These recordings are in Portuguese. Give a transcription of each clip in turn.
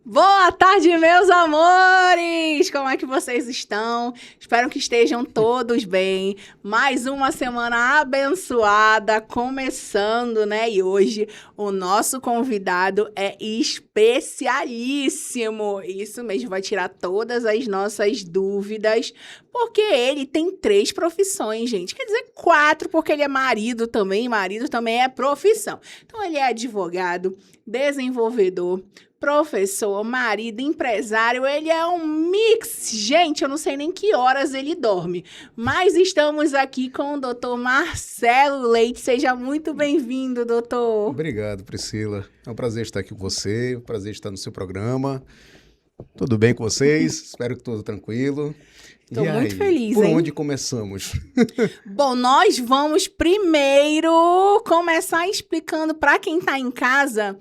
Boa tarde, meus amores! Como é que vocês estão? Espero que estejam todos bem. Mais uma semana abençoada começando, né? E hoje o nosso convidado é especialíssimo. Isso mesmo, vai tirar todas as nossas dúvidas, porque ele tem 3 profissões, gente. Quer dizer, 4, porque ele é marido também. Marido também é profissão. Então, ele é advogado, desenvolvedor, professor, marido, empresário, ele é um mix. Gente, eu não sei nem que horas ele dorme. Mas estamos aqui com o doutor Marcelo Leite. Seja muito bem-vindo, doutor. Obrigado, Priscila. É um prazer estar aqui com você, é um prazer estar no seu programa. Tudo bem com vocês? Espero que tudo tranquilo. Estou E muito aí, feliz, por hein? onde começamos? Bom, nós vamos primeiro começar explicando para quem está em casa.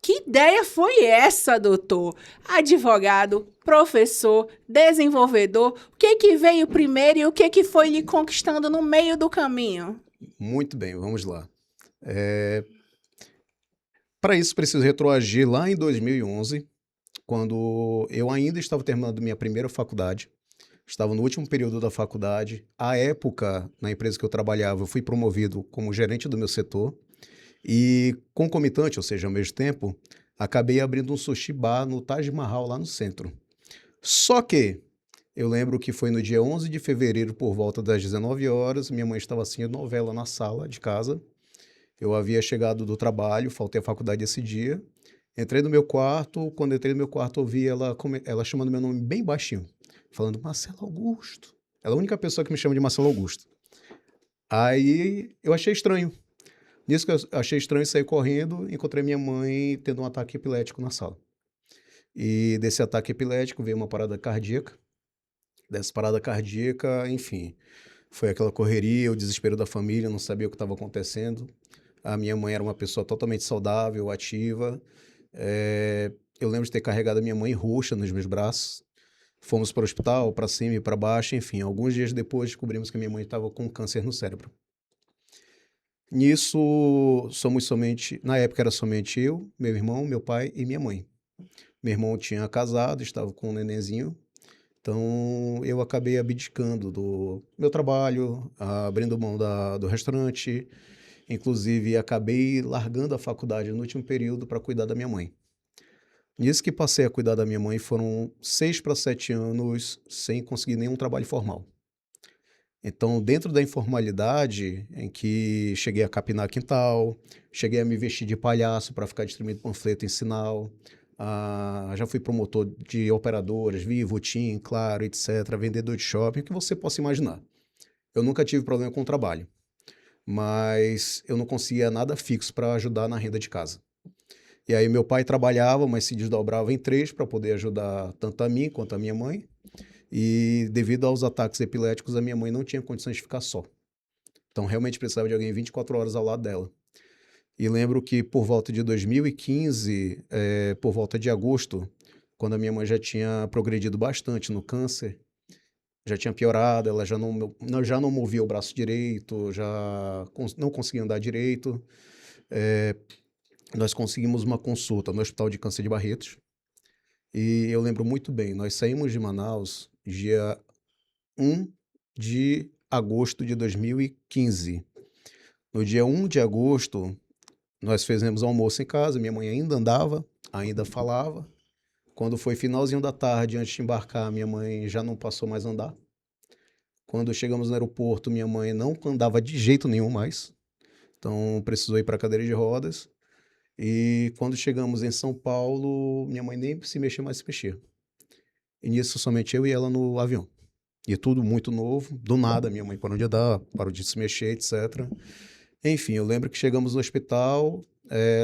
Que ideia foi essa, doutor? Advogado, professor, desenvolvedor, o que que veio primeiro e o que que foi lhe conquistando no meio do caminho? Muito bem, vamos lá. Para isso, preciso retroagir lá em 2011, quando eu ainda estava terminando minha primeira faculdade. Estava no último período da faculdade. À época, na empresa que eu trabalhava, eu fui promovido como gerente do meu setor. E concomitante, ou seja, ao mesmo tempo, acabei abrindo um sushi bar no Taj Mahal, lá no centro. Só que eu lembro que foi no dia 11 de fevereiro, por volta das 19 horas, minha mãe estava assistindo novela na sala de casa. Eu havia chegado do trabalho, faltei à faculdade esse dia. Entrei no meu quarto, quando entrei no meu quarto, ouvi ela chamando meu nome bem baixinho, falando Marcelo Augusto. Ela é a única pessoa que me chama de Marcelo Augusto. Aí eu achei estranho. Nisso que eu achei estranho, saí correndo, encontrei minha mãe tendo um ataque epilético na sala. E desse ataque epilético veio uma parada cardíaca. Dessa parada cardíaca, enfim, foi aquela correria, o desespero da família, não sabia o que estava acontecendo. A minha mãe era uma pessoa totalmente saudável, ativa. Eu lembro de ter carregado a minha mãe roxa nos meus braços. Fomos para o hospital, para cima e para baixo, enfim. Alguns dias depois descobrimos que a minha mãe estava com câncer no cérebro. Nisso, na época era somente eu, meu irmão, meu pai e minha mãe. Meu irmão tinha casado, estava com um nenenzinho, então eu acabei abdicando do meu trabalho, abrindo mão do restaurante, inclusive acabei largando a faculdade no último período para cuidar da minha mãe. Nisso que passei a cuidar da minha mãe foram 6 para 7 anos sem conseguir nenhum trabalho formal. Então, dentro da informalidade, em que cheguei a capinar quintal, cheguei a me vestir de palhaço para ficar distribuindo panfleto em sinal, já fui promotor de operadoras, Vivo, TIM, Claro, etc., vendedor de shopping, o que você possa imaginar. Eu nunca tive problema com o trabalho, mas eu não conseguia nada fixo para ajudar na renda de casa. E aí meu pai trabalhava, mas se desdobrava em 3 para poder ajudar tanto a mim quanto a minha mãe. E devido aos ataques epiléticos, a minha mãe não tinha condições de ficar só. Então, realmente precisava de alguém 24 horas ao lado dela. E lembro que por volta de 2015, por volta de agosto, quando a minha mãe já tinha progredido bastante no câncer, já tinha piorado, ela já não movia o braço direito, não conseguia andar direito. Nós conseguimos uma consulta no Hospital de Câncer de Barretos. E eu lembro muito bem, nós saímos de Manaus dia 1 de agosto de 2015. No dia 1 de agosto, nós fizemos almoço em casa, minha mãe ainda andava, ainda falava. Quando foi finalzinho da tarde, antes de embarcar, minha mãe já não passou mais a andar. Quando chegamos no aeroporto, minha mãe não andava de jeito nenhum mais, então precisou ir para a cadeira de rodas. E quando chegamos em São Paulo, minha mãe nem se mexia mais se mexia. E nisso somente eu e ela no avião. E tudo muito novo, do nada, minha mãe parou de andar, parou de se mexer, etc. Enfim, eu lembro que chegamos no hospital.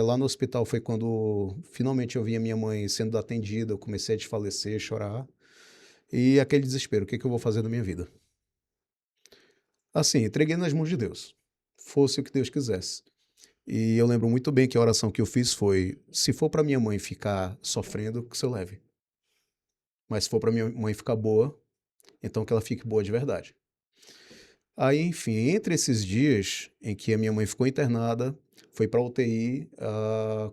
Lá no hospital foi quando finalmente eu vi a minha mãe sendo atendida, eu comecei a desfalecer, chorar. E aquele desespero, o que eu vou fazer da minha vida? Assim, entreguei nas mãos de Deus. Fosse o que Deus quisesse. E eu lembro muito bem que a oração que eu fiz foi: se for para minha mãe ficar sofrendo, que se eu leve. Mas se for para minha mãe ficar boa, então que ela fique boa de verdade. Aí, enfim, entre esses dias em que a minha mãe ficou internada, foi para UTI,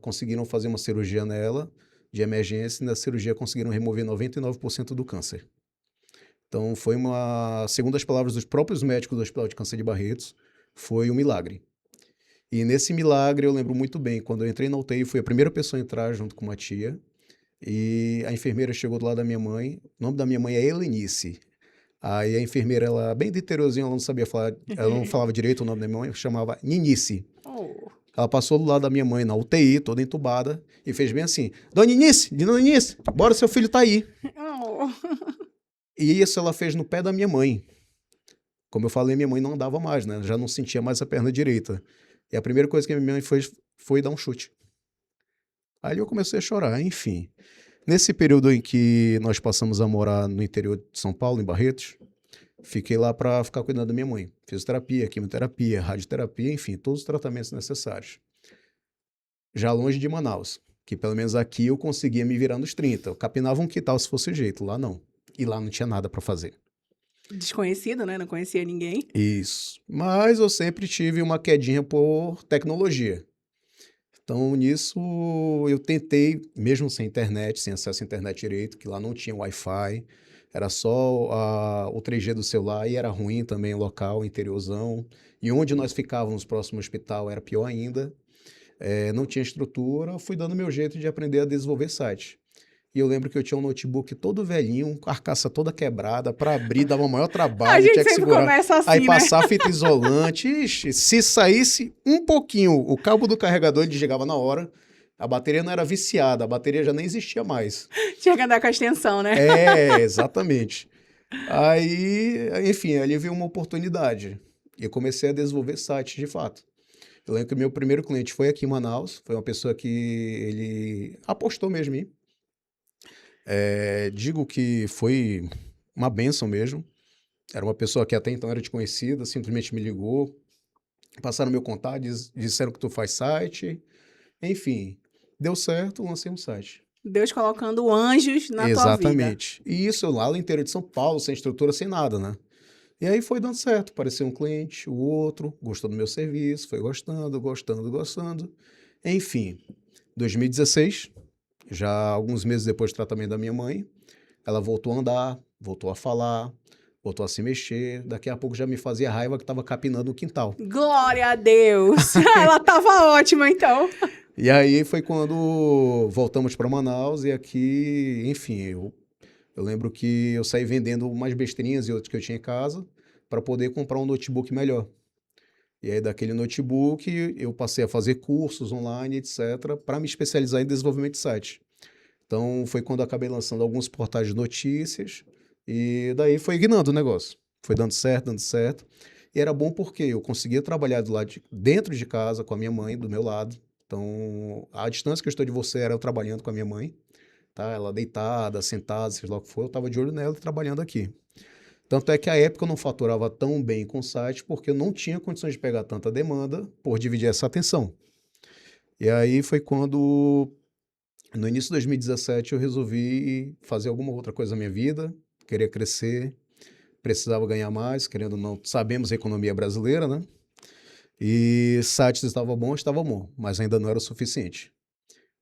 conseguiram fazer uma cirurgia nela, de emergência e na cirurgia conseguiram remover 99% do câncer. Então, foi segundo as palavras dos próprios médicos do Hospital de Câncer de Barretos, foi um milagre. E nesse milagre eu lembro muito bem, quando eu entrei na UTI, fui a primeira pessoa a entrar junto com uma tia, e a enfermeira chegou do lado da minha mãe, o nome da minha mãe é Helenice. Aí a enfermeira, ela bem de interiorzinho, ela não sabia falar, ela não falava direito o nome da minha mãe, chamava Ninice. Oh. Ela passou do lado da minha mãe na UTI, toda entubada, e fez bem assim, Dona Ninice, bora, seu filho tá aí. Oh. E isso ela fez no pé da minha mãe. Como eu falei, minha mãe não andava mais, né? Já não sentia mais a perna direita. E a primeira coisa que a minha mãe fez foi dar um chute. Aí eu comecei a chorar, enfim. Nesse período em que nós passamos a morar no interior de São Paulo, em Barretos, fiquei lá para ficar cuidando da minha mãe. Fisioterapia, quimioterapia, radioterapia, enfim, todos os tratamentos necessários. Já longe de Manaus, que pelo menos aqui eu conseguia me virar nos 30. Eu capinava um quintal se fosse o jeito, lá não. E lá não tinha nada para fazer. Desconhecido, né? Não conhecia ninguém. Isso. Mas eu sempre tive uma quedinha por tecnologia. Então, nisso, eu tentei, mesmo sem internet, sem acesso à internet direito, que lá não tinha Wi-Fi, era só o 3G do celular e era ruim também o local, interiorzão. E onde nós ficávamos próximo ao hospital era pior ainda. Não tinha estrutura, eu fui dando meu jeito de aprender a desenvolver site. E eu lembro que eu tinha um notebook todo velhinho, carcaça toda quebrada, para abrir dava o maior trabalho, A gente tinha que sempre segurar. começa assim, Aí né? passar fita isolante, ixi, se saísse um pouquinho, o cabo do carregador ele desligava na hora, a bateria não era viciada, a bateria já nem existia mais. Tinha que andar com a extensão, né? Exatamente. Aí, enfim, ali veio uma oportunidade. E eu comecei a desenvolver sites de fato. Eu lembro que o meu primeiro cliente foi aqui em Manaus, foi uma pessoa que ele apostou mesmo em mim. Digo que foi uma bênção mesmo. Era uma pessoa que até então era desconhecida, simplesmente me ligou, passaram meu contato, disseram que tu faz site. Enfim, deu certo, lancei um site. Deus colocando anjos na tua vida. Exatamente. E isso lá no interior de São Paulo, sem estrutura, sem nada, né? E aí foi dando certo. Apareceu um cliente, o outro, gostou do meu serviço, foi gostando. Enfim, 2016, já alguns meses depois do tratamento da minha mãe, ela voltou a andar, voltou a falar, voltou a se mexer. Daqui a pouco já me fazia raiva que estava capinando o quintal. Glória a Deus! Ela tava ótima, então. E aí foi quando voltamos para Manaus e aqui, enfim, eu lembro que eu saí vendendo umas besteirinhas e outras que eu tinha em casa para poder comprar um notebook melhor. E aí daquele notebook eu passei a fazer cursos online, etc., para me especializar em desenvolvimento de site. Então foi quando eu acabei lançando alguns portais de notícias e daí foi guinando o negócio. Foi dando certo. E era bom porque eu conseguia trabalhar dentro de casa com a minha mãe do meu lado. Então a distância que eu estou de você era eu trabalhando com a minha mãe. Tá? Ela deitada, sentada, seja lá o que for, eu estava de olho nela e trabalhando aqui. Tanto é que à época eu não faturava tão bem com o site porque eu não tinha condições de pegar tanta demanda por dividir essa atenção. E aí foi quando, no início de 2017, eu resolvi fazer alguma outra coisa na minha vida, queria crescer, precisava ganhar mais, querendo ou não, sabemos a economia brasileira, né? E sites estava bom, mas ainda não era o suficiente.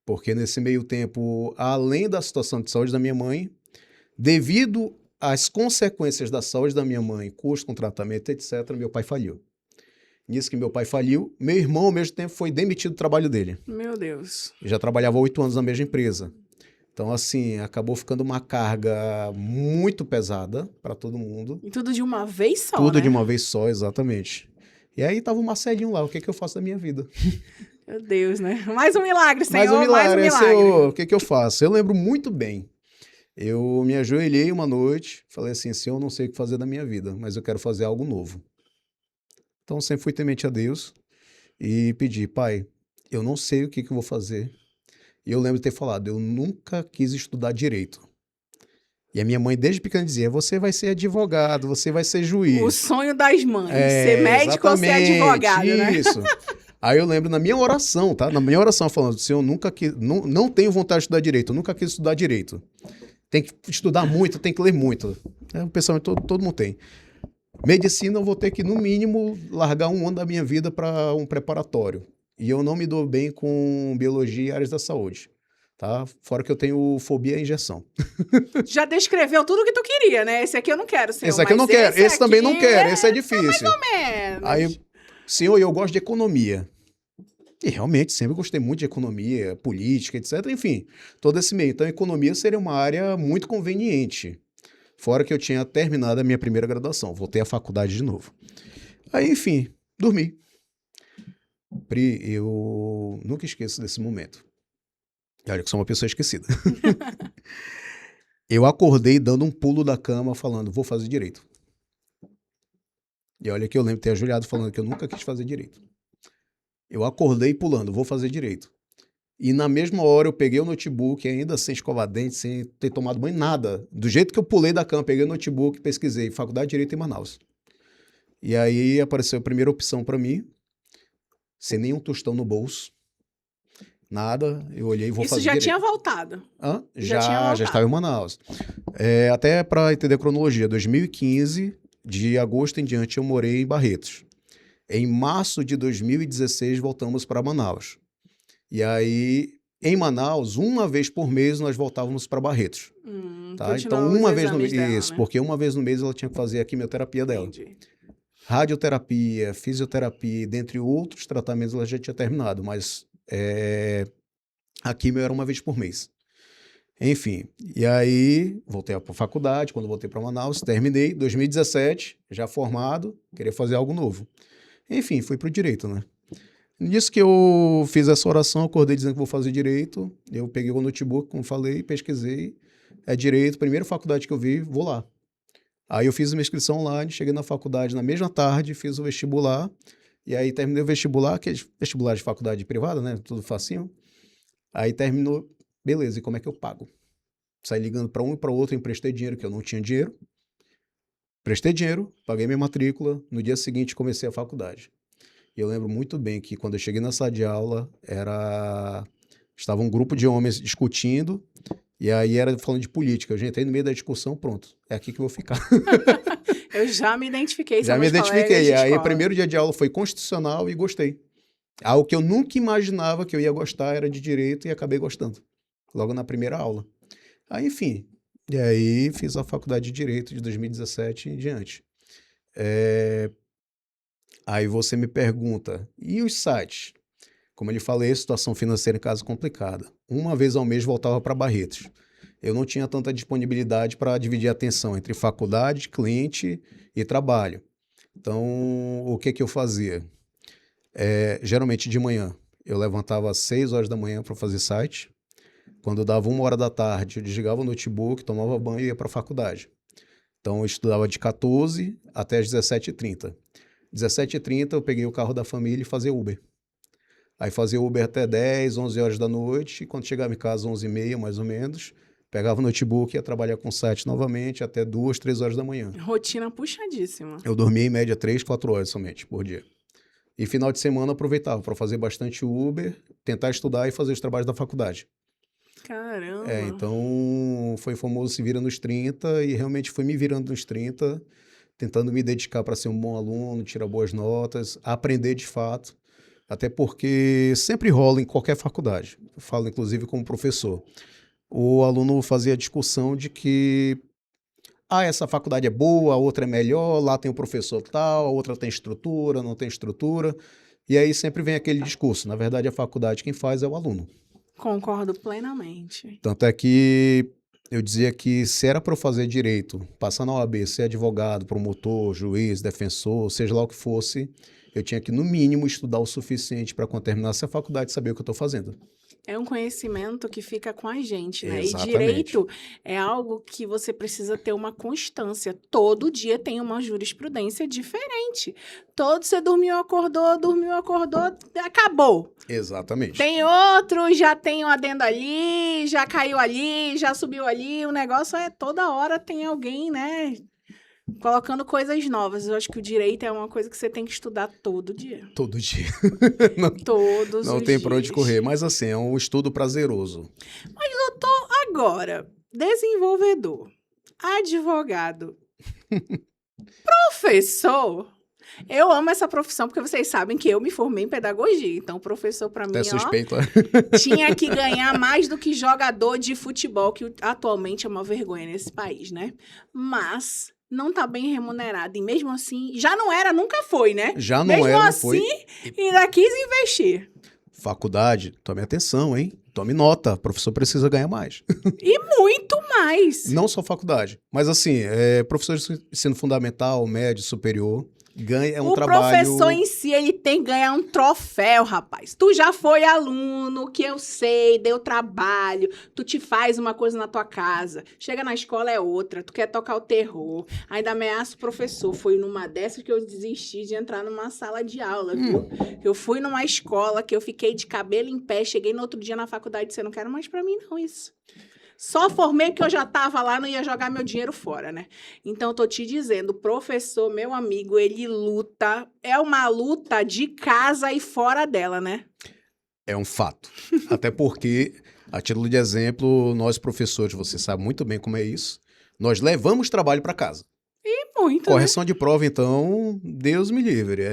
Porque nesse meio tempo, além da situação de saúde da minha mãe, devido às consequências da saúde da minha mãe, custo com tratamento, etc., meu pai faliu. Nisso que meu pai faliu, meu irmão, ao mesmo tempo, foi demitido do trabalho dele. Meu Deus. Eu já trabalhava 8 anos na mesma empresa. Então, assim, acabou ficando uma carga muito pesada para todo mundo. E tudo de uma vez só, Tudo né? de uma vez só, exatamente. E aí tava o Marcelinho lá, o que eu faço da minha vida? Meu Deus, né? Mais um milagre, Senhor, Mais um milagre. milagre. O que eu faço? Eu lembro muito bem. Eu me ajoelhei uma noite, falei assim, Senhor, eu não sei o que fazer da minha vida, mas eu quero fazer algo novo. Então, sempre fui temente a Deus e pedi, Pai, eu não sei o que eu vou fazer. E eu lembro de ter falado, eu nunca quis estudar direito. E a minha mãe, desde pequena, dizia, você vai ser advogado, você vai ser juiz. O sonho das mães, ser médico ou ser advogado, né? Isso. Aí eu lembro na minha oração, tá? Na minha oração, falando, Senhor, eu nunca quis, não tenho vontade de estudar direito, eu nunca quis estudar direito. Tem que estudar muito, tem que ler muito. O pensamento todo mundo tem. Medicina, eu vou ter que, no mínimo, largar um ano da minha vida para um preparatório. E eu não me dou bem com biologia e áreas da saúde. tá? Fora que eu tenho fobia à injeção. Já descreveu tudo que tu queria, né? Esse aqui eu não quero, senhor. Esse aqui eu não mas quero, esse também não quero, esse é Tá difícil. mais ou menos. Aí, senhor, eu gosto de economia. E realmente, sempre gostei muito de economia, política, etc. Enfim, todo esse meio. Então, economia seria uma área muito conveniente. Fora que eu tinha terminado a minha primeira graduação. Voltei à faculdade de novo. Aí, enfim, dormi. Pri, eu nunca esqueço desse momento. Olha que sou uma pessoa esquecida. Eu acordei dando um pulo da cama falando, vou fazer direito. E olha que eu lembro de ter ajoelhado falando que eu nunca quis fazer direito. Eu acordei pulando, vou fazer direito. E na mesma hora eu peguei o notebook, ainda sem escovar dente, sem ter tomado banho, nada. Do jeito que eu pulei da cama, peguei o notebook, pesquisei Faculdade de Direito em Manaus. E aí apareceu a primeira opção para mim, sem nenhum tostão no bolso. Nada, eu olhei e vou fazer direito. Isso já tinha voltado? Hã? Já tinha Já voltado. estava em Manaus. Até para entender a cronologia, 2015, de agosto em diante, eu morei em Barretos. Em março de 2016, voltamos para Manaus. E aí, em Manaus, uma vez por mês, nós voltávamos para Barretos. Tá? Então, continuava uma os vez no mês. exames dela, Isso, né? porque uma vez no mês ela tinha que fazer a quimioterapia dela. Entendi. Radioterapia, fisioterapia, dentre outros tratamentos, ela já tinha terminado, mas a quimio era uma vez por mês. Enfim, e aí voltei para a faculdade, quando voltei para Manaus, terminei, 2017, já formado, queria fazer algo novo. Enfim, fui para o direito, né? Nisso que eu fiz essa oração, acordei dizendo que vou fazer direito, eu peguei o notebook, como falei, pesquisei, é direito, primeira faculdade que eu vi, vou lá. Aí eu fiz uma inscrição online, cheguei na faculdade na mesma tarde, fiz o vestibular, e aí terminei o vestibular, que é vestibular de faculdade privada, né? Tudo facinho. Aí terminou, beleza, e como é que eu pago? Saí ligando para um e para outro, emprestei dinheiro, que eu não tinha dinheiro. Prestei dinheiro, paguei minha matrícula, no dia seguinte comecei a faculdade. E eu lembro muito bem que quando eu cheguei na sala de aula, estava um grupo de homens discutindo, e aí era falando de política. Eu já entrei no meio da discussão, pronto, é aqui que eu vou ficar. Eu já me identifiquei. Já me identifiquei. E aí, o primeiro dia de aula foi constitucional e gostei. Algo que eu nunca imaginava que eu ia gostar era de direito e acabei gostando. Logo na primeira aula. Aí, enfim. E aí, fiz a faculdade de Direito de 2017 em diante. Aí você me pergunta, e os sites? Como eu lhe falei, situação financeira em casa complicada. Uma vez ao mês voltava para Barretos. Eu não tinha tanta disponibilidade para dividir a atenção entre faculdade, cliente e trabalho. Então, o que eu fazia? Geralmente de manhã, eu levantava às 6 horas da manhã para fazer site. Quando dava 1 hora da tarde, eu desligava o notebook, tomava banho e ia para a faculdade. Então, eu estudava de 14 até as 17h30. 17h30, eu peguei o carro da família e fazia Uber. Aí fazia Uber até 10, 11 horas da noite. E quando chegava em casa, 11h30, mais ou menos, pegava o notebook e ia trabalhar com o site novamente até 2, 3 horas da manhã. Rotina puxadíssima. Eu dormia em média 3, 4 horas somente por dia. E final de semana aproveitava para fazer bastante Uber, tentar estudar e fazer os trabalhos da faculdade. Caramba. Então foi famoso se vira nos 30 e realmente fui me virando nos 30, tentando me dedicar para ser um bom aluno, tirar boas notas, aprender de fato, até porque sempre rola em qualquer faculdade. Eu falo inclusive como professor. O aluno fazia a discussão de que essa faculdade é boa, a outra é melhor, lá tem o professor tal, a outra tem estrutura, não tem estrutura. E aí sempre vem aquele discurso. Na verdade, a faculdade quem faz é o aluno. Concordo plenamente. Tanto é que eu dizia que se era para eu fazer direito, passar na OAB, ser advogado, promotor, juiz, defensor, seja lá o que fosse, eu tinha que, no mínimo, estudar o suficiente para, quando terminasse a faculdade, saber o que eu estou fazendo. É um conhecimento que fica com a gente, né? Exatamente. E direito é algo que você precisa ter uma constância. Todo dia tem uma jurisprudência diferente. Você dormiu, acordou, acabou. Exatamente. Tem outro, já tem um adendo ali, já caiu ali, já subiu ali. O negócio é toda hora tem alguém, né? Colocando coisas novas. Eu acho que o direito é uma coisa que você tem que estudar todo dia. Todo dia. Todos Não os tem dias. para onde correr, mas assim, é um estudo prazeroso. Mas, doutor, agora, desenvolvedor, advogado, professor, Eu amo essa profissão, porque vocês sabem que eu me formei em pedagogia. Então, o professor, para mim, Até suspeito. tinha que ganhar mais do que jogador de futebol, que atualmente é uma vergonha nesse país, né? Mas não tá bem remunerado. E mesmo assim, já não era, nunca foi, né? Já não mesmo era, não assim, foi. ainda quis investir. Faculdade, tome atenção, hein? Tome nota, o professor precisa ganhar mais. E muito mais. Não só faculdade, mas assim, professor de ensino fundamental, médio, superior, ganha um O trabalho... professor em si, ele tem que ganhar um troféu, rapaz. Tu já foi aluno, que eu sei, deu trabalho, tu te faz uma coisa na tua casa, chega na escola é outra, tu quer tocar o terror, ainda ameaça o professor. Foi numa dessas que eu desisti de entrar numa sala de aula, viu? Eu fui numa escola que eu fiquei de cabelo em pé, cheguei no outro dia na faculdade e disse, não quero mais pra mim não isso. Só formei porque eu já estava lá, não ia jogar meu dinheiro fora, né? Então, eu tô te dizendo, o professor, meu amigo, ele luta, é uma luta de casa e fora dela, né? É um fato. Até porque, a título de exemplo, nós professores, você sabe muito bem como é isso, nós levamos trabalho para casa. E muito, Correção de prova, então, Deus me livre.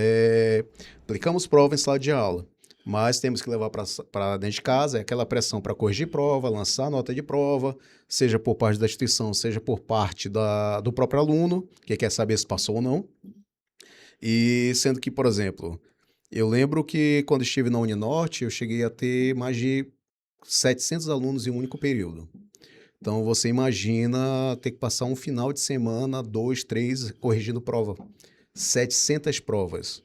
Aplicamos prova em sala de aula, mas temos que levar para dentro de casa, é aquela pressão para corrigir prova, lançar nota de prova, seja por parte da instituição, seja por parte do próprio aluno, que quer saber se passou ou não. E sendo que, por exemplo, eu lembro que quando estive na Uninorte, eu cheguei a ter mais de 700 alunos em um único período. Então, você imagina ter que passar um final de semana, 2, 3, corrigindo prova. 700 provas.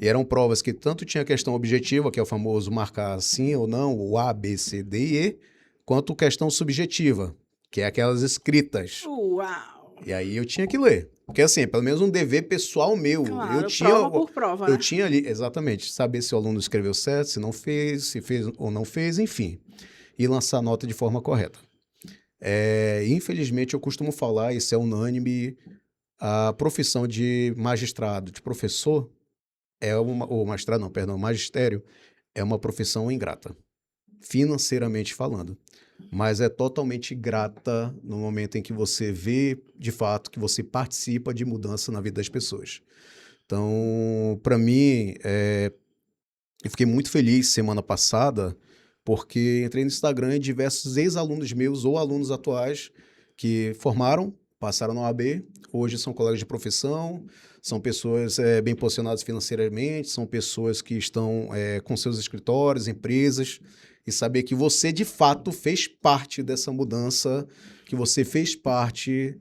E eram provas que tanto tinha questão objetiva, que é o famoso marcar sim ou não, o A, B, C, D e E, quanto questão subjetiva, que é aquelas escritas. Uau! E aí eu tinha que ler. Porque assim, pelo menos um dever pessoal meu. Claro, Eu tinha, prova por prova, eu né? tinha ali, exatamente, saber se o aluno escreveu certo, se não fez, se fez ou não fez, enfim. E lançar a nota de forma correta. Infelizmente, eu costumo falar, isso é unânime, a profissão de magistrado, de professor, magistério, é uma profissão ingrata, financeiramente falando. Mas é totalmente grata no momento em que você vê, de fato, que você participa de mudança na vida das pessoas. Então, para mim, eu fiquei muito feliz semana passada, porque entrei no Instagram e diversos ex-alunos meus ou alunos atuais que formaram, passaram na OAB, hoje são colegas de profissão, são pessoas bem posicionadas financeiramente, são pessoas que estão com seus escritórios, empresas, e saber que você, de fato, fez parte dessa mudança, que você fez parte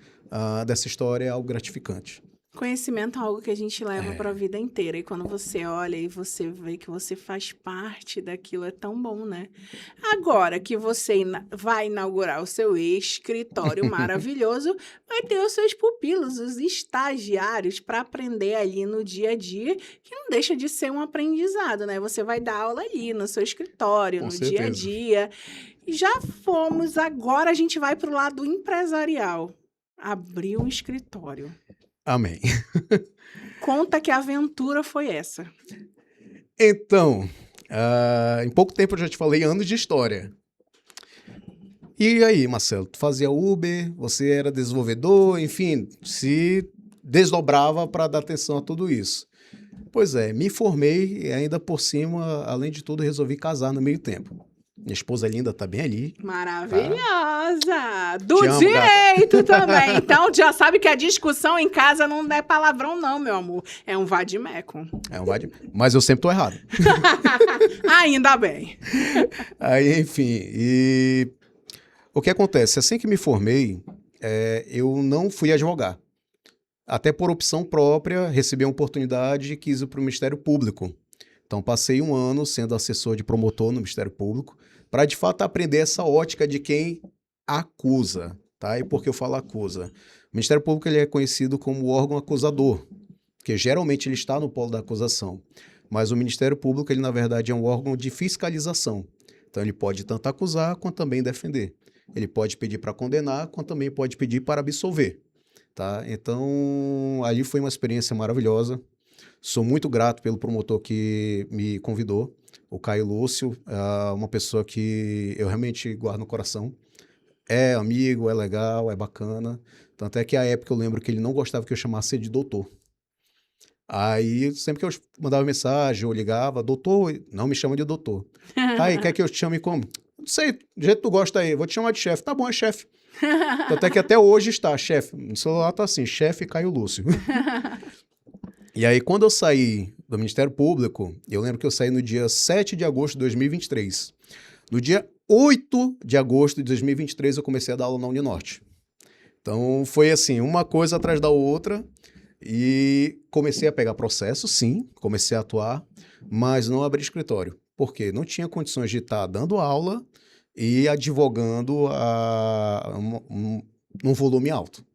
dessa história é algo gratificante. Conhecimento é algo que a gente leva para a vida inteira. E quando você olha e você vê que você faz parte daquilo, é tão bom, né? Agora que você vai inaugurar o seu escritório maravilhoso, vai ter os seus pupilos, os estagiários, para aprender ali no dia a dia, que não deixa de ser um aprendizado, né? Você vai dar aula ali no seu escritório, no dia a dia. E já fomos, agora a gente vai para o lado empresarial. Abrir um escritório. Amém. Conta que aventura foi essa. Então, em pouco tempo eu já te falei anos de história. E aí, Marcelo, tu fazia Uber, você era desenvolvedor, enfim, se desdobrava para dar atenção a tudo isso. Pois é, me formei e ainda por cima, além de tudo, resolvi casar no meio tempo. Minha esposa linda tá bem ali. Maravilhosa! Tá? Do Te amo, direito gata. também. Então, já sabe que a discussão em casa não é palavrão não, meu amor. É um vadimeco. É um vadimeco. Mas eu sempre tô errado. Ainda bem. Aí, enfim, e o que acontece? Assim que me formei, eu não fui advogar. Até por opção própria, recebi a oportunidade e quis ir para o Ministério Público. Então, passei um ano sendo assessor de promotor no Ministério Público para, de fato, aprender essa ótica de quem acusa, tá? E por que eu falo acusa? O Ministério Público ele é conhecido como o órgão acusador, porque geralmente ele está no polo da acusação. Mas o Ministério Público, ele, na verdade, é um órgão de fiscalização. Então, ele pode tanto acusar quanto também defender. Ele pode pedir para condenar, quanto também pode pedir para absolver. Tá? Então, ali foi uma experiência maravilhosa. Sou muito grato pelo promotor que me convidou, o Caio Lúcio, uma pessoa que eu realmente guardo no coração. É amigo, é legal, é bacana. Tanto é que à época eu lembro que ele não gostava que eu chamasse ele de doutor. Aí, sempre que eu mandava mensagem, eu ligava, doutor, não me chama de doutor. Aí, quer que eu te chame como? Não sei, do jeito que tu gosta aí, vou te chamar de chefe. Tá bom, é chefe. Até que até hoje está, chefe. No celular tá assim, chefe Caio Lúcio. E aí, quando eu saí do Ministério Público, eu lembro que eu saí no dia 7 de agosto de 2023. No dia 8 de agosto de 2023, eu comecei a dar aula na Uninorte. Então, foi assim, uma coisa atrás da outra. E comecei a pegar processo, sim, comecei a atuar, mas não abri escritório. Por quê? Não tinha condições de estar dando aula e advogando num volume alto.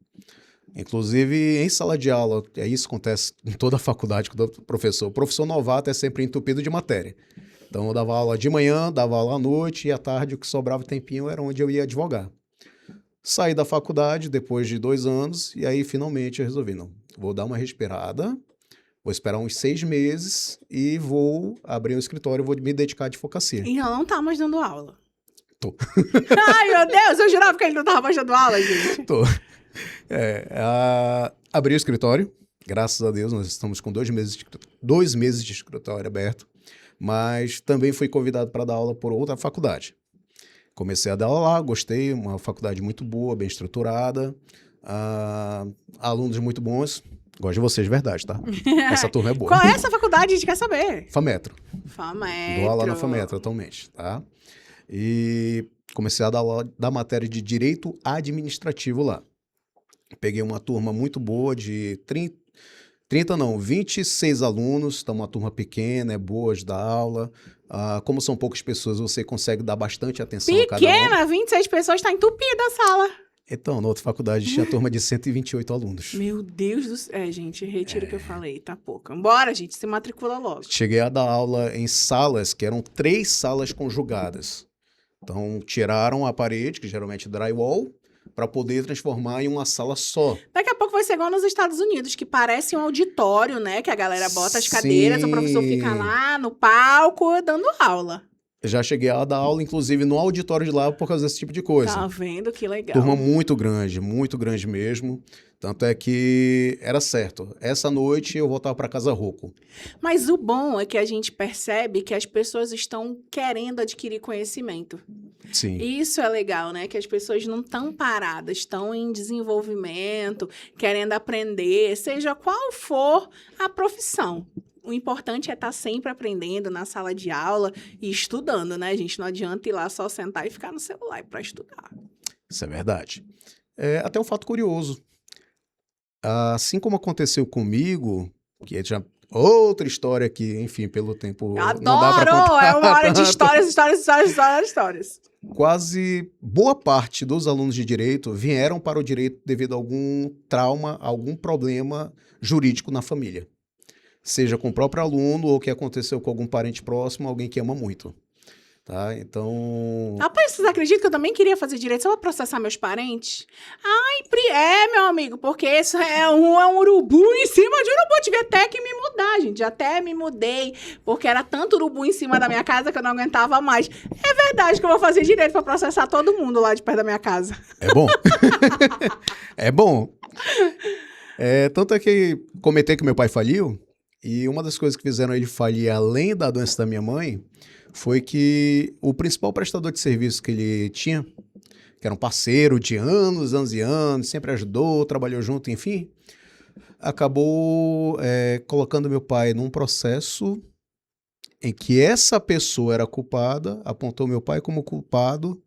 Inclusive, em sala de aula, isso acontece em toda a faculdade com todo professor. O professor novato é sempre entupido de matéria. Então, eu dava aula de manhã, dava aula à noite, e à tarde, o que sobrava tempinho era onde eu ia advogar. Saí da faculdade depois de 2 anos, e aí, finalmente, eu resolvi, não, vou dar uma respirada, vou esperar uns 6 meses e vou abrir um escritório, vou me dedicar à advocacia. E não tá mais dando aula. Tô. Ai, meu Deus, eu jurava que ele não tava mais dando aula, gente. Tô. Abri o escritório, graças a Deus, nós estamos com 2 meses de escritório aberto, mas também fui convidado para dar aula por outra faculdade. Comecei a dar aula lá, gostei, uma faculdade muito boa, bem estruturada, alunos muito bons. Gosto de vocês, de verdade, tá? Essa turma é boa. Qual é essa faculdade? A gente quer saber. FAMetro. FAMetro. Dou aula na FAMetro atualmente, tá? E comecei a dar aula da matéria de Direito Administrativo lá. Peguei uma turma muito boa de 26 alunos, então uma turma pequena, é boa de dar aula. Como são poucas pessoas, você consegue dar bastante atenção a cada um. Pequena, 26 pessoas, tá entupida a sala. Então, na outra faculdade tinha turma de 128 alunos. Meu Deus do céu. Gente, retiro o que eu falei, tá pouco. Bora, gente, se matricula logo. Cheguei a dar aula em salas que eram 3 salas conjugadas. Então, tiraram a parede, que geralmente é drywall, para poder transformar em uma sala só. Daqui a pouco vai ser igual nos Estados Unidos, que parece um auditório, né? Que a galera bota as cadeiras, o professor fica lá no palco dando aula. Já cheguei a dar aula, inclusive, no auditório de lá por causa desse tipo de coisa. Tá vendo? Que legal. Turma muito grande mesmo. Tanto é que era certo. Essa noite eu voltava para casa rouco. Mas o bom é que a gente percebe que as pessoas estão querendo adquirir conhecimento. Sim. Isso é legal, né? Que as pessoas não estão paradas, estão em desenvolvimento, querendo aprender, seja qual for a profissão. O importante é estar sempre aprendendo na sala de aula e estudando, né, gente? Não adianta ir lá só sentar e ficar no celular para estudar. Isso é verdade. Até um fato curioso. Assim como aconteceu comigo, que é já outra história que, enfim, pelo tempo Adoro! Não dá pra contar. É uma hora de histórias. Quase boa parte dos alunos de direito vieram para o direito devido a algum trauma, algum problema jurídico na família. Seja com o próprio aluno ou que aconteceu com algum parente próximo, alguém que ama muito. Tá? Então... Rapaz, vocês acreditam que eu também queria fazer direito só pra processar meus parentes? Meu amigo, porque isso é um urubu em cima de urubu. Tive até que me mudar, gente. Até me mudei, porque era tanto urubu em cima da minha casa que eu não aguentava mais. É verdade que eu vou fazer direito pra processar todo mundo lá de perto da minha casa. É bom. É bom. Tanto é que comentei que meu pai faliu, e uma das coisas que fizeram ele falir, além da doença da minha mãe, foi que o principal prestador de serviço que ele tinha, que era um parceiro de anos e anos, sempre ajudou, trabalhou junto, enfim, acabou colocando meu pai num processo em que essa pessoa era culpada, apontou meu pai como culpado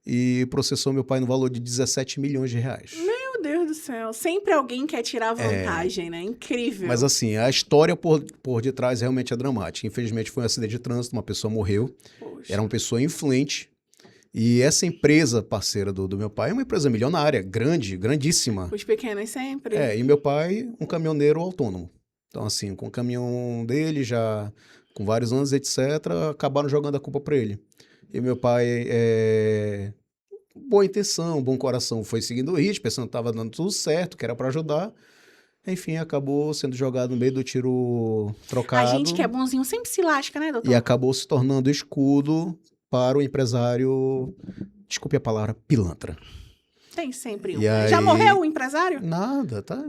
e processou meu pai no valor de 17 milhões de reais. Meu Deus do céu. Sempre alguém quer tirar vantagem, né? Incrível. Mas assim, a história por detrás realmente é dramática. Infelizmente foi um acidente de trânsito, uma pessoa morreu. Poxa. Era uma pessoa influente. E essa empresa parceira do meu pai é uma empresa milionária, grandíssima. Os pequenos sempre. E meu pai, um caminhoneiro autônomo. Então assim, com o caminhão dele, já com vários anos, etc., acabaram jogando a culpa para ele. E meu pai, boa intenção, bom coração, foi seguindo o ritmo, pensando que estava dando tudo certo, que era para ajudar. Enfim, acabou sendo jogado no meio do tiro trocado. A gente que é bonzinho sempre se lasca, né, doutor? E acabou se tornando escudo para o empresário, desculpe a palavra, pilantra. Tem sempre um. E aí... Já morreu o empresário? Nada, tá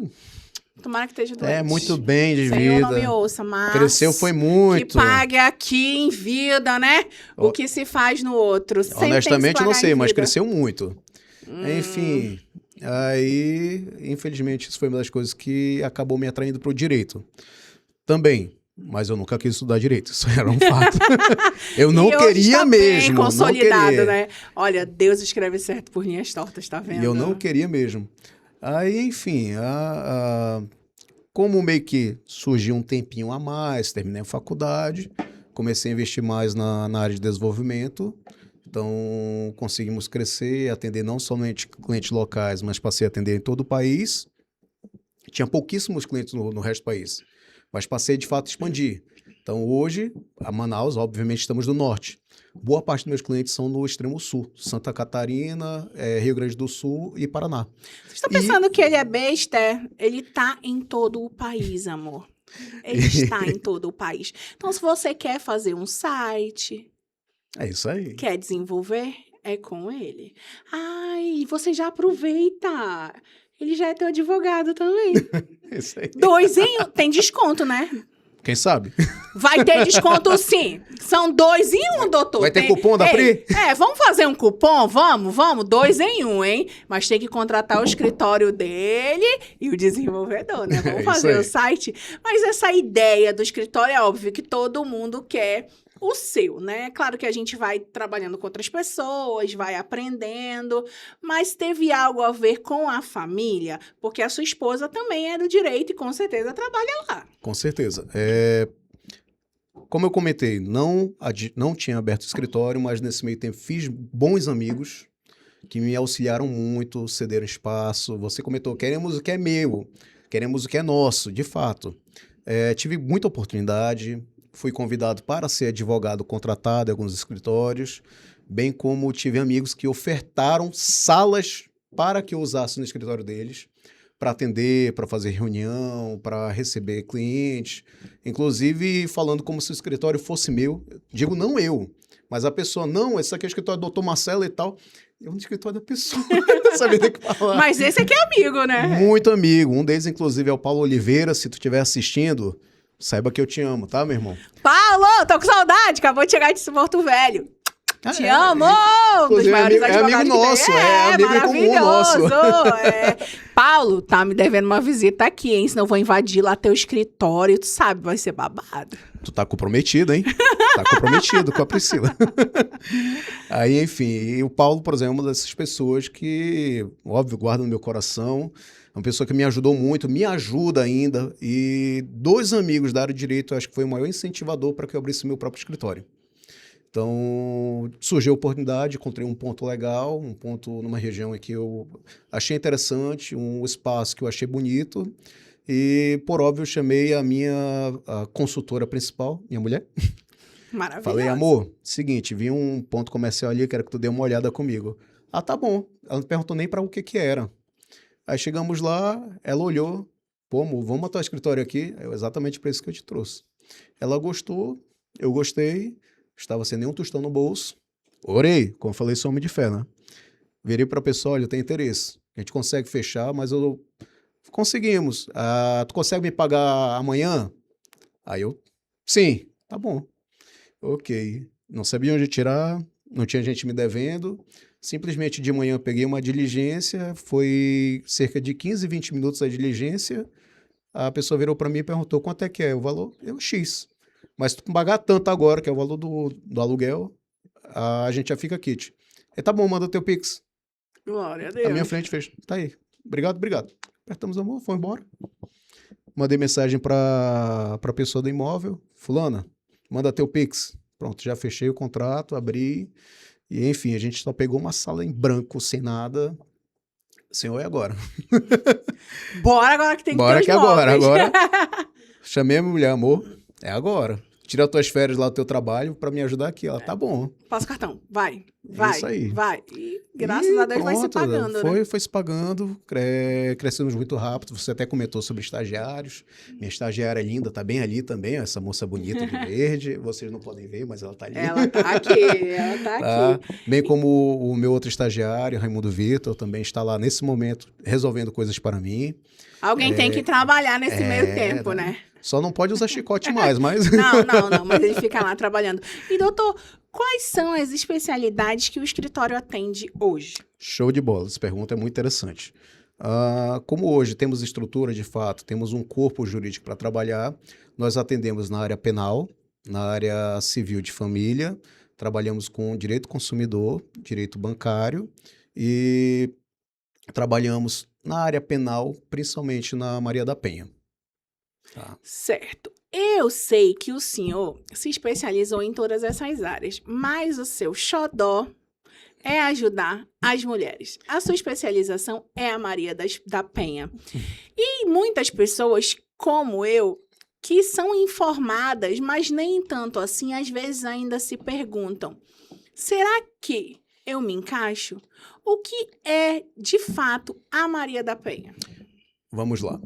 Tomara que esteja doente. É, muito bem de Senhor, vida. não me ouça, mas... Cresceu foi muito. Que pague aqui em vida, né? O que se faz no outro. Sempre Honestamente, tem que não se sei, pagar em mas vida. cresceu muito. Enfim, aí, infelizmente, isso foi uma das coisas que acabou me atraindo para o direito. Também, mas eu nunca quis estudar direito, isso era um fato. Eu não E hoje queria está bem mesmo, não consolidado, queria. né? Olha, Deus escreve certo por linhas tortas, tá vendo? E eu não queria mesmo. Aí, enfim, como meio que surgiu um tempinho a mais, terminei a faculdade, comecei a investir mais na área de desenvolvimento. Então, conseguimos crescer, atender não somente clientes locais, mas passei a atender em todo o país. Tinha pouquíssimos clientes no resto do país, mas passei, de fato, a expandir. Então, hoje, a Manaus, obviamente, estamos no norte. Boa parte dos meus clientes são no extremo sul, Santa Catarina, Rio Grande do Sul e Paraná. Vocês estão pensando que ele é besta? Ele tá em todo o país, amor. Ele está em todo o país. Então, se você quer fazer um site... É isso aí. Quer desenvolver? É com ele. Ai, você já aproveita. Ele já é teu advogado também. É isso aí. 2 em 1. Tem desconto, né? Quem sabe? Vai ter desconto sim. São 2 em 1, doutor. Vai ter cupom da Pri? Vamos fazer um cupom? Vamos. 2 em 1, hein? Mas tem que contratar o escritório dele e o desenvolvedor, né? Vamos fazer o site. Mas essa ideia do escritório é óbvio que todo mundo quer o seu, né? Claro que a gente vai trabalhando com outras pessoas, vai aprendendo, mas teve algo a ver com a família? Porque a sua esposa também é do direito e com certeza trabalha lá. Com certeza. Como eu comentei, não tinha aberto o escritório, mas nesse meio tempo fiz bons amigos que me auxiliaram muito, cederam espaço. Você comentou, queremos o que é meu, queremos o que é nosso, de fato. Tive muita oportunidade, fui convidado para ser advogado contratado em alguns escritórios, bem como tive amigos que ofertaram salas para que eu usasse no escritório deles, para atender, para fazer reunião, para receber clientes, inclusive falando como se o escritório fosse meu. Digo, não eu, mas a pessoa, não, esse aqui é o escritório do Dr. Marcelo e tal. É um escritório da pessoa, não sabia nem o que falar. Mas esse aqui é amigo, né? Muito amigo, um deles inclusive é o Paulo Oliveira, se tu estiver assistindo, saiba que eu te amo, tá, meu irmão? Paulo, tô com saudade, acabou de chegar de Porto Velho. Te amo! Dos maiores advogados amigo nosso, amigo em comum nosso. Paulo, tá me devendo uma visita aqui, hein? Senão eu vou invadir lá teu escritório, tu sabe, vai ser babado. Tu tá comprometido, hein? Tá comprometido com a Priscila. Aí, enfim, e o Paulo, por exemplo, é uma dessas pessoas que, óbvio, guarda no meu coração. É uma pessoa que me ajudou muito, me ajuda ainda. E 2 amigos da área de direito, eu acho que foi o maior incentivador para que eu abrisse meu próprio escritório. Então, surgiu a oportunidade, encontrei um ponto legal, um ponto numa região em que eu achei interessante, um espaço que eu achei bonito. E, por óbvio, eu chamei a consultora principal, minha mulher. Maravilhoso. Falei, amor, seguinte, vi um ponto comercial ali, quero que tu dê uma olhada comigo. Ah, tá bom. Ela não perguntou nem para o que era. Aí chegamos lá, ela olhou, pô, amor, vamos botar o escritório aqui? Exatamente para isso que eu te trouxe. Ela gostou, eu gostei, estava sem nenhum tostão no bolso. Orei, como eu falei, sou homem de fé, né? Virei para a pessoa, olha, eu tenho interesse. A gente consegue fechar, mas conseguimos. Tu consegue me pagar amanhã? Aí eu, sim, tá bom. Ok. Não sabia onde tirar, não tinha gente me devendo. Simplesmente de manhã eu peguei uma diligência, foi cerca de 15, 20 minutos a diligência. A pessoa virou para mim e perguntou quanto é que é o valor. Eu, X. Mas se tu pagar tanto agora, que é o valor do aluguel, a gente já fica kit. Tá bom, manda teu Pix. Glória a Deus. A minha frente fez, tá aí. Obrigado. Apertamos a mão, foi embora. Mandei mensagem para a pessoa do imóvel. Fulana, manda teu Pix. Pronto, já fechei o contrato, abri. E, enfim, a gente só pegou uma sala em branco, sem nada. Senhor, é agora. Bora agora que tem que ter os Bora que móveis. agora. Chamei a minha mulher, amor, é agora. tira as tuas férias lá do teu trabalho para me ajudar aqui. Ela, tá bom. Passa o cartão, vai, Isso aí. vai. E graças a Deus vai se pagando, né? Foi se pagando, crescemos muito rápido. Você até comentou sobre estagiários. Minha estagiária é linda, tá bem ali também, essa moça bonita de verde. Vocês não podem ver, mas ela tá ali. Ela tá aqui. Bem como o meu outro estagiário, Raimundo Vitor, também está lá nesse momento resolvendo coisas para mim. Alguém tem que trabalhar nesse meio tempo, né? Só não pode usar chicote mais, mas... Não, mas ele fica lá trabalhando. E, doutor, quais são as especialidades que o escritório atende hoje? Show de bola, essa pergunta é muito interessante. Como hoje temos estrutura, de fato, temos um corpo jurídico para trabalhar, nós atendemos na área penal, na área civil de família, trabalhamos com direito consumidor, direito bancário e trabalhamos na área penal, principalmente na Maria da Penha. Tá. Certo. Eu sei que o senhor se especializou em todas essas áreas, mas o seu xodó é ajudar as mulheres. A sua especialização é a Maria da Penha. E muitas pessoas, como eu, que são informadas, mas nem tanto assim, às vezes ainda se perguntam: será que eu me encaixo? O que é, de fato, a Maria da Penha? Vamos lá.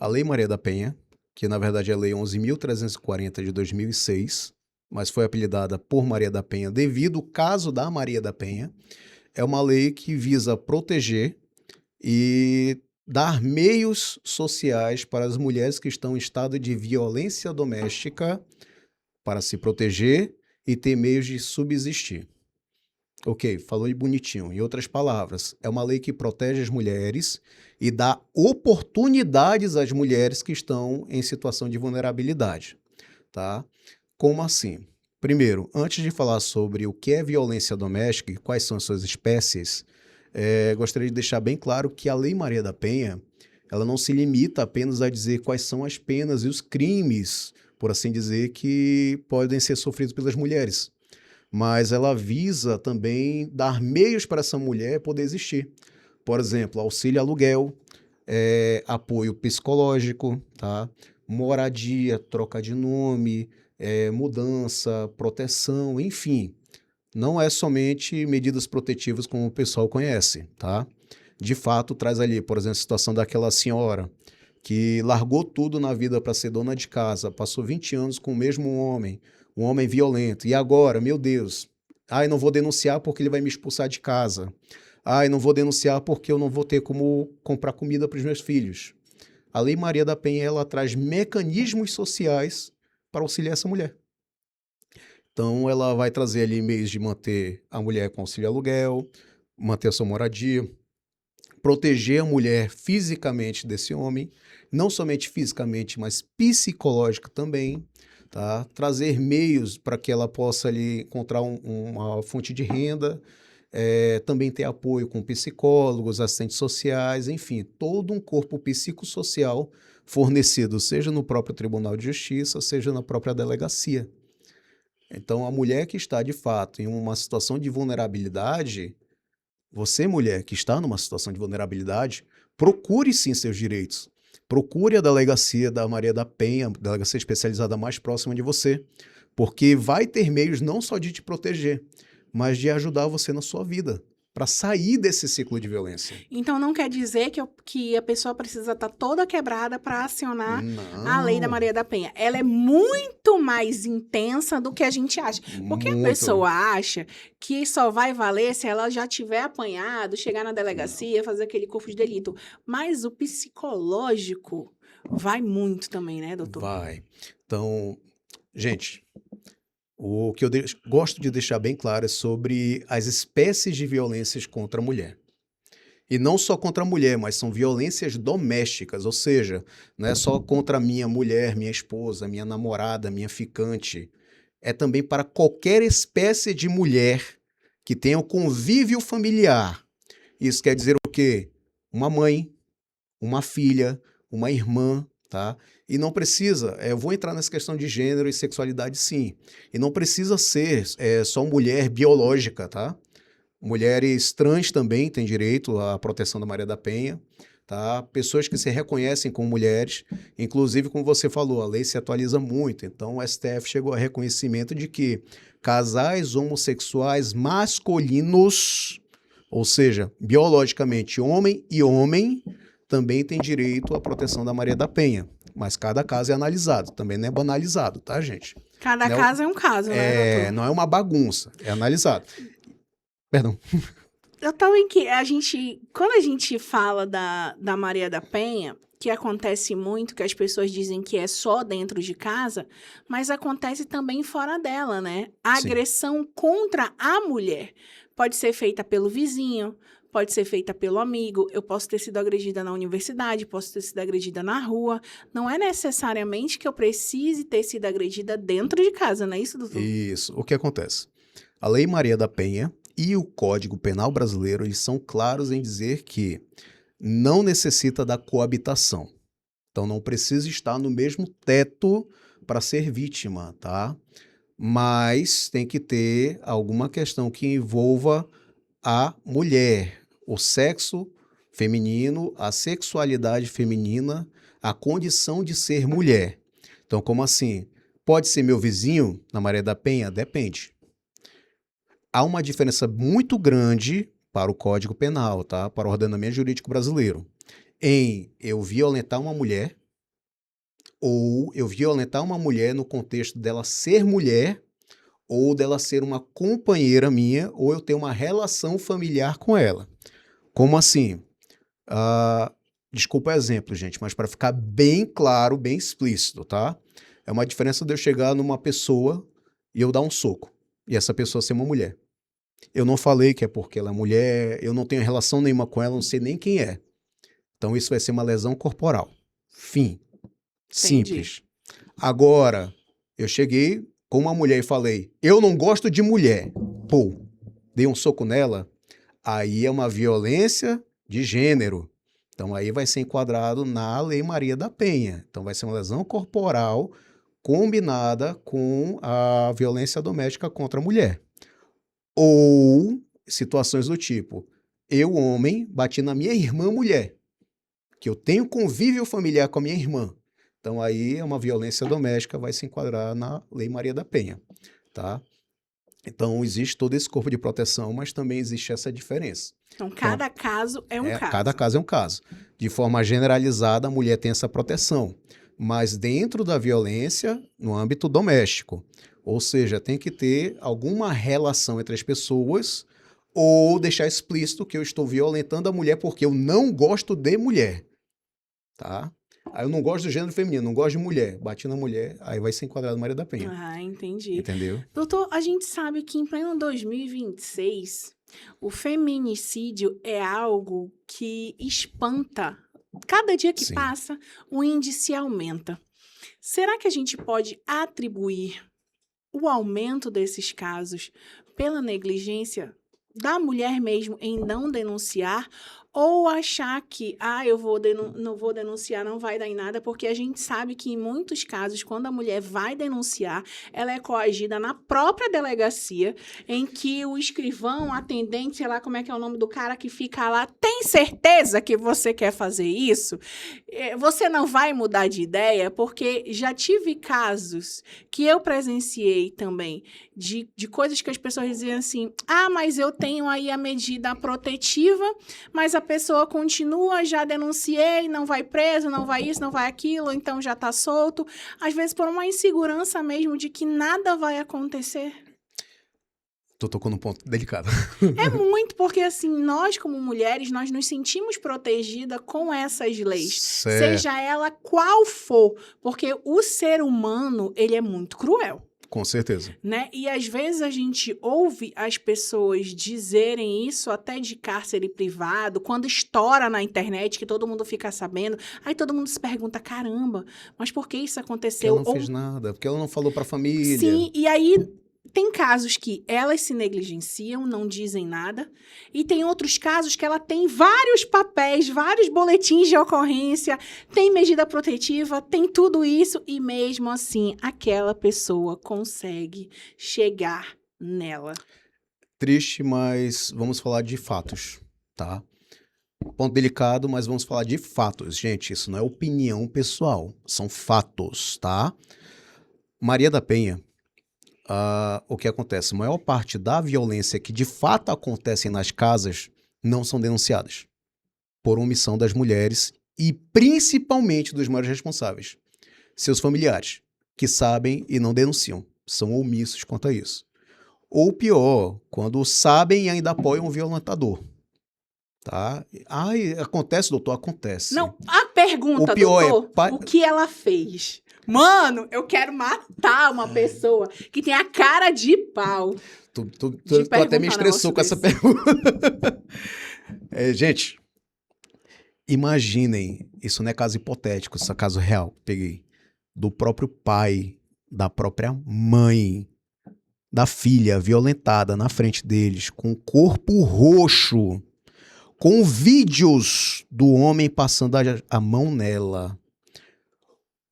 A Lei Maria da Penha, que na verdade é a Lei 11.340 de 2006, mas foi apelidada por Maria da Penha devido ao caso da Maria da Penha, é uma lei que visa proteger e dar meios sociais para as mulheres que estão em estado de violência doméstica para se proteger e ter meios de subsistir. Ok, falou de bonitinho. Em outras palavras, é uma lei que protege as mulheres e dá oportunidades às mulheres que estão em situação de vulnerabilidade, tá? Como assim? Primeiro, antes de falar sobre o que é violência doméstica e quais são as suas espécies, gostaria de deixar bem claro que a Lei Maria da Penha, ela não se limita apenas a dizer quais são as penas e os crimes, por assim dizer, que podem ser sofridos pelas mulheres. Mas ela visa também dar meios para essa mulher poder existir. Por exemplo, auxílio aluguel, apoio psicológico, tá? Moradia, troca de nome, mudança, proteção, enfim. Não é somente medidas protetivas como o pessoal conhece, tá? De fato, traz ali, por exemplo, a situação daquela senhora que largou tudo na vida para ser dona de casa, passou 20 anos com o mesmo homem, um homem violento. E agora, meu Deus, não vou denunciar porque ele vai me expulsar de casa. Não vou denunciar porque eu não vou ter como comprar comida para os meus filhos. A Lei Maria da Penha, ela traz mecanismos sociais para auxiliar essa mulher. Então, ela vai trazer ali meios de manter a mulher com auxílio aluguel, manter a sua moradia, proteger a mulher fisicamente desse homem, não somente fisicamente, mas psicológica também. Tá? Trazer meios para que ela possa ali encontrar uma fonte de renda, também ter apoio com psicólogos, assistentes sociais, enfim, todo um corpo psicossocial fornecido, seja no próprio Tribunal de Justiça, seja na própria delegacia. Então, a mulher que está, de fato, em uma situação de vulnerabilidade, você, mulher que está numa situação de vulnerabilidade, procure sim seus direitos. Procure a delegacia da Maria da Penha, delegacia especializada mais próxima de você, porque vai ter meios não só de te proteger, mas de ajudar você na sua vida, para sair desse ciclo de violência. Então, não quer dizer que a pessoa precisa estar toda quebrada para acionar a Lei da Maria da Penha. Ela é muito mais intensa do que a gente acha. Porque a pessoa acha que só vai valer se ela já tiver apanhado, chegar na delegacia, fazer aquele corpo de delito. Mas o psicológico vai muito também, né, doutor? Vai. Então, gente, o que eu gosto de deixar bem claro é sobre as espécies de violências contra a mulher. E não só contra a mulher, mas são violências domésticas, ou seja, não é só contra a minha mulher, minha esposa, minha namorada, minha ficante. É também para qualquer espécie de mulher que tenha o convívio familiar. Isso quer dizer o quê? Uma mãe, uma filha, uma irmã, tá? E não precisa, eu vou entrar nessa questão de gênero e sexualidade sim, e não precisa ser só mulher biológica, tá? Mulheres trans também têm direito à proteção da Maria da Penha, tá? Pessoas que se reconhecem como mulheres, inclusive, como você falou, a lei se atualiza muito, então o STF chegou a reconhecimento de que casais homossexuais masculinos, ou seja, biologicamente homem e homem, também têm direito à proteção da Maria da Penha, mas cada caso é analisado, também não é banalizado, tá, gente? Cada caso é um caso, né, doutor? Não é uma bagunça, é analisado. Perdão. Eu também que quando a gente fala da Maria da Penha, que acontece muito, que as pessoas dizem que é só dentro de casa, mas acontece também fora dela, né? A Sim. agressão contra a mulher pode ser feita pelo vizinho, pode ser feita pelo amigo, eu posso ter sido agredida na universidade, posso ter sido agredida na rua. Não é necessariamente que eu precise ter sido agredida dentro de casa, não é isso, doutor? Isso. O que acontece? A Lei Maria da Penha e o Código Penal brasileiro, eles são claros em dizer que não necessita da coabitação. Então, não precisa estar no mesmo teto para ser vítima, tá? Mas tem que ter alguma questão que envolva a mulher, o sexo feminino, a sexualidade feminina, a condição de ser mulher. Então, como assim? Pode ser meu vizinho na Maria da Penha? Depende. Há uma diferença muito grande para o Código Penal, tá? Para o ordenamento jurídico brasileiro, em eu violentar uma mulher ou eu violentar uma mulher no contexto dela ser mulher ou dela ser uma companheira minha ou eu ter uma relação familiar com ela. Como assim? Desculpa o exemplo, gente, mas para ficar bem claro, bem explícito, tá? É uma diferença de eu chegar numa pessoa e eu dar um soco e essa pessoa ser uma mulher. Eu não falei que é porque ela é mulher, eu não tenho relação nenhuma com ela, não sei nem quem é. Então isso vai ser uma lesão corporal. Fim. Simples. Agora, eu cheguei com uma mulher e falei, eu não gosto de mulher. Pô, dei um soco nela, aí é uma violência de gênero. Então aí vai ser enquadrado na Lei Maria da Penha. Então vai ser uma lesão corporal combinada com a violência doméstica contra a mulher. Ou situações do tipo, eu, homem, bati na minha irmã mulher, que eu tenho convívio familiar com a minha irmã. Então aí é uma violência doméstica, vai se enquadrar na Lei Maria da Penha, tá? Então existe todo esse corpo de proteção, mas também existe essa diferença. Então, cada caso é um caso. Cada caso é um caso. De forma generalizada, a mulher tem essa proteção, mas dentro da violência, no âmbito doméstico. Ou seja, tem que ter alguma relação entre as pessoas ou deixar explícito que eu estou violentando a mulher porque eu não gosto de mulher, tá? Aí eu não gosto do gênero feminino, não gosto de mulher. Bati na mulher, aí vai ser enquadrado Maria da Penha. Ah, entendi. Entendeu? Doutor, a gente sabe que em pleno 2026, o feminicídio é algo que espanta. Cada dia que Sim. passa, o índice aumenta. Será que a gente pode atribuir o aumento desses casos pela negligência da mulher mesmo em não denunciar ou achar que, eu não vou denunciar, não vai dar em nada, porque a gente sabe que em muitos casos, quando a mulher vai denunciar, ela é coagida na própria delegacia, em que o escrivão, atendente, sei lá como é que é o nome do cara que fica lá, tem certeza que você quer fazer isso? Você não vai mudar de ideia, porque já tive casos que eu presenciei também, de coisas que as pessoas diziam assim, mas eu tenho aí a medida protetiva, mas a pessoa continua, já denunciei, não vai preso, não vai isso, não vai aquilo, então já tá solto. Às vezes por uma insegurança mesmo de que nada vai acontecer. Tu tocou num ponto delicado. É muito, porque assim, nós como mulheres, nós nos sentimos protegidas com essas leis. Certo. Seja ela qual for, porque o ser humano, ele é muito cruel. Com certeza. Né? E às vezes a gente ouve as pessoas dizerem isso até de cárcere privado, quando estoura na internet, que todo mundo fica sabendo, aí todo mundo se pergunta, caramba, mas por que isso aconteceu? Porque ela não fez nada, porque ela não falou pra família. Sim, e aí tem casos que elas se negligenciam, não dizem nada, e tem outros casos que ela tem vários papéis, vários boletins de ocorrência, tem medida protetiva, tem tudo isso, e mesmo assim aquela pessoa consegue chegar nela. Triste, mas vamos falar de fatos, tá? Ponto delicado, mas vamos falar de fatos. Gente, isso não é opinião pessoal, são fatos, tá? Maria da Penha, o que acontece? A maior parte da violência que de fato acontece nas casas não são denunciadas por omissão das mulheres e principalmente dos maiores responsáveis, seus familiares, que sabem e não denunciam, são omissos quanto a isso. Ou pior, quando sabem e ainda apoiam o violentador. Tá? Ai, acontece, doutor? Acontece. Não, a pergunta, O pior doutor, o que ela fez? Mano, eu quero matar uma pessoa que tem a cara de pau. Tu até me estressou com essa pergunta. Gente, imaginem, isso não é caso hipotético, isso é caso real. Peguei. Do próprio pai, da própria mãe, da filha violentada na frente deles, com o corpo roxo, com vídeos do homem passando a mão nela,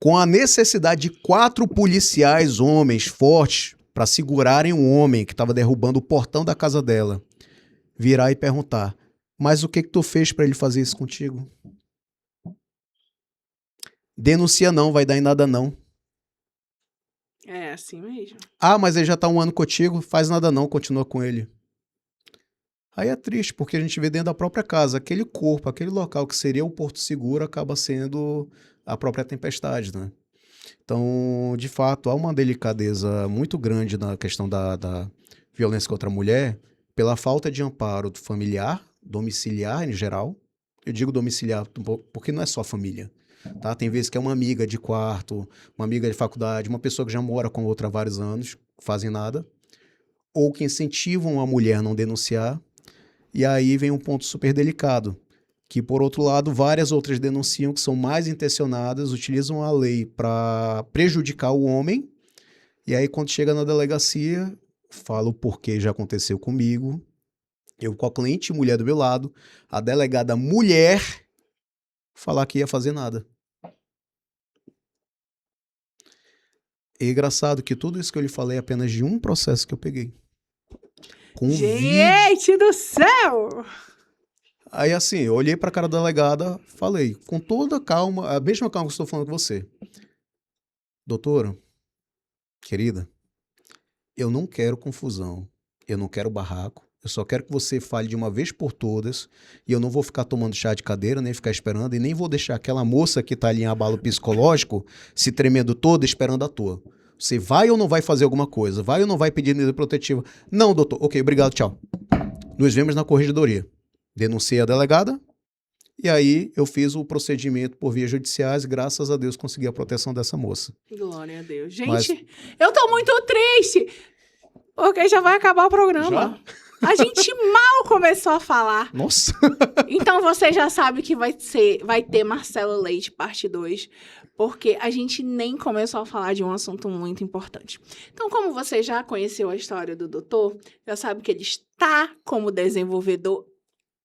com a necessidade de 4 policiais homens fortes para segurarem um homem que estava derrubando o portão da casa dela, virar e perguntar, mas o que tu fez para ele fazer isso contigo? Denuncia não, vai dar em nada não. É assim mesmo. Ah, mas ele já tá 1 ano contigo, faz nada não, continua com ele. Aí é triste, porque a gente vê dentro da própria casa, aquele corpo, aquele local que seria o porto seguro, acaba sendo a própria tempestade, né? Então, de fato, há uma delicadeza muito grande na questão da violência contra a mulher, pela falta de amparo do familiar, domiciliar em geral. Eu digo domiciliar porque não é só família, tá? Tem vezes que é uma amiga de quarto, uma amiga de faculdade, uma pessoa que já mora com outra há vários anos, fazem nada, ou que incentivam a mulher a não denunciar. E aí vem um ponto super delicado, que por outro lado várias outras denunciam que são mais intencionadas, utilizam a lei para prejudicar o homem, e aí quando chega na delegacia, fala o porquê já aconteceu comigo, eu com a cliente mulher do meu lado, a delegada mulher falar que ia fazer nada. É engraçado que tudo isso que eu lhe falei é apenas de um processo que eu peguei. Com Gente do céu! Aí assim, eu olhei pra cara da delegada, falei, com toda calma, a mesma calma que eu estou falando com você. Doutora, querida, eu não quero confusão, eu não quero barraco, eu só quero que você fale de uma vez por todas, e eu não vou ficar tomando chá de cadeira, nem ficar esperando, e nem vou deixar aquela moça que tá ali em abalo psicológico se tremendo toda esperando à toa. Você vai ou não vai fazer alguma coisa? Vai ou não vai pedir medida protetiva? Não, doutor. Ok, obrigado, tchau. Nos vemos na corregedoria. Denunciei a delegada, e aí eu fiz o procedimento por vias judiciais, graças a Deus consegui a proteção dessa moça. Glória a Deus. Gente, eu tô muito triste, porque já vai acabar o programa. Já? A gente mal começou a falar. Nossa! Então você já sabe que vai ter Marcelo Leite, parte 2, porque a gente nem começou a falar de um assunto muito importante. Então, como você já conheceu a história do doutor, já sabe que ele está como desenvolvedor,